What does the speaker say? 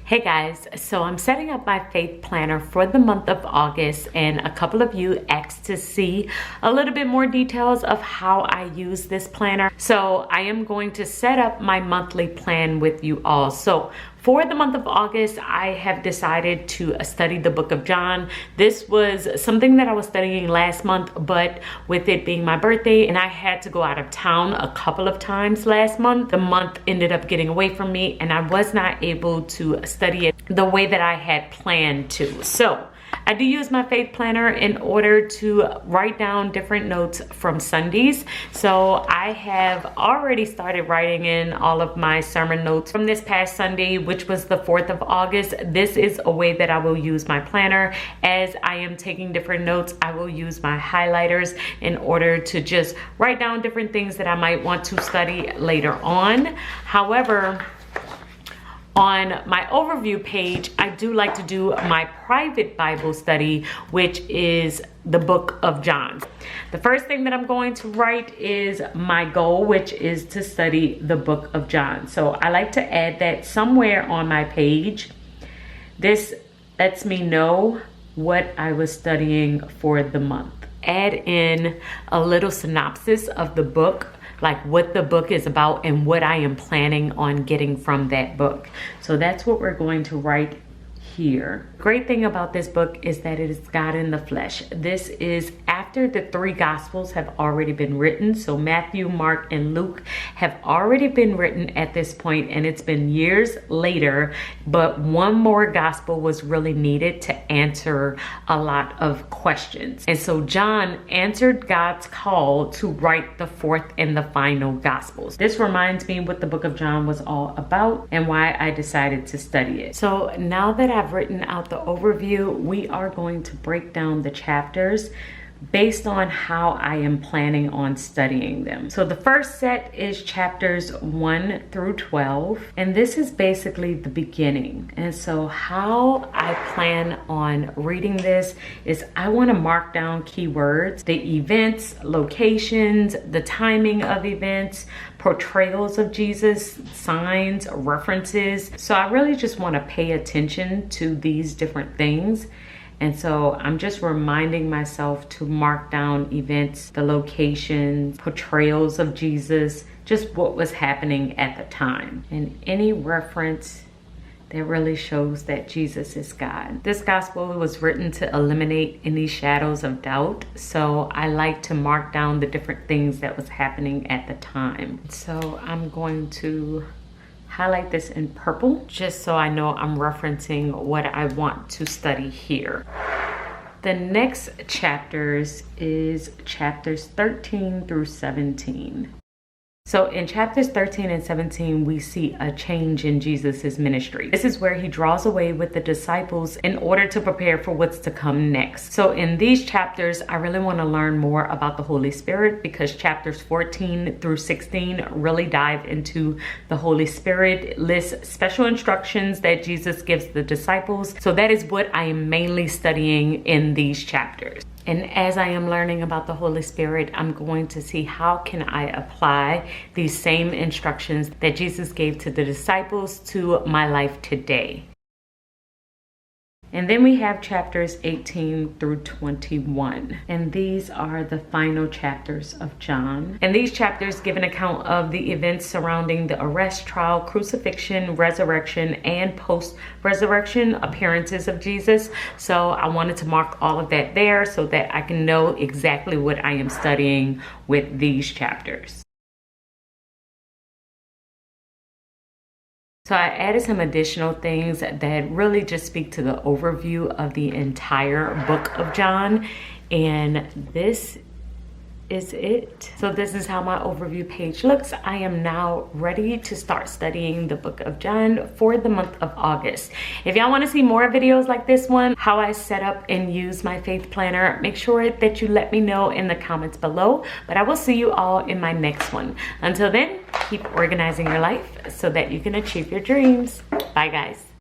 Hey guys, so I'm setting up my faith planner for the month of August, and a couple of you asked to see a little bit more details of how I use this planner. So I am going to set up my monthly plan with you all. So for the month of August, I have decided to study the book of John. This was something that I was studying last month, but with it being my birthday and I had to go out of town a couple of times last month, the month ended up getting away from me and I was not able to study it the way that I had planned to. So I do use my faith planner in order to write down different notes from Sundays. So I have already started writing in all of my sermon notes from this past Sunday, which was the 4th of August. This is a way that I will use my planner. As I am taking different notes, I will use my highlighters in order to just write down different things that I might want to study later on. However, on my overview page, I do like to do my private Bible study, which is the book of John. The first thing that I'm going to write is my goal, which is to study the book of John. So I like to add that somewhere on my page. This lets me know what I was studying for the month. Add in a little synopsis of the book, like what the book is about and what I am planning on getting from that book. So that's what we're going to write here. Great thing about this book is that it is God in the flesh. This is after the 3 Gospels have already been written. So Matthew, Mark, and Luke have already been written at this point, and it's been years later, but one more Gospel was really needed to answer a lot of questions. And so John answered God's call to write the 4th and the final Gospels. This reminds me what the book of John was all about and why I decided to study it. So now that I've written out the overview, we are going to break down the chapters based on how I am planning on studying them. So the first set is chapters 1 through 12, and this is basically the beginning. And so how I plan on reading this is I want to mark down keywords, the events, locations, the timing of events, portrayals of Jesus, signs, references. So I really just want to pay attention to these different things. And so I'm just reminding myself to mark down events, the locations, portrayals of Jesus, just what was happening at the time. And any reference that really shows that Jesus is God. This gospel was written to eliminate any shadows of doubt. So I like to mark down the different things that was happening at the time. So I'm going to highlight this in purple just so I know I'm referencing what I want to study here. The next chapters is chapters 13 through 17. So in chapters 13 and 17, we see a change in Jesus's ministry. This is where he draws away with the disciples in order to prepare for what's to come next. So in these chapters, I really want to learn more about the Holy Spirit because chapters 14 through 16 really dive into the Holy Spirit, lists special instructions that Jesus gives the disciples. So that is what I am mainly studying in these chapters. And as I am learning about the Holy Spirit, I'm going to see how can I apply these same instructions that Jesus gave to the disciples to my life today. And then we have chapters 18 through 21. And these are the final chapters of John. And these chapters give an account of the events surrounding the arrest, trial, crucifixion, resurrection, and post-resurrection appearances of Jesus. So I wanted to mark all of that there so that I can know exactly what I am studying with these chapters. So I added some additional things that really just speak to the overview of the entire book of John. And this is it. So this is how my overview page looks. I am now ready to start studying the book of John for the month of August. If y'all want to see more videos like this one, how I set up and use my faith planner, make sure that you let me know in the comments below. But I will see you all in my next one. Until then, keep organizing your life so that you can achieve your dreams. Bye guys.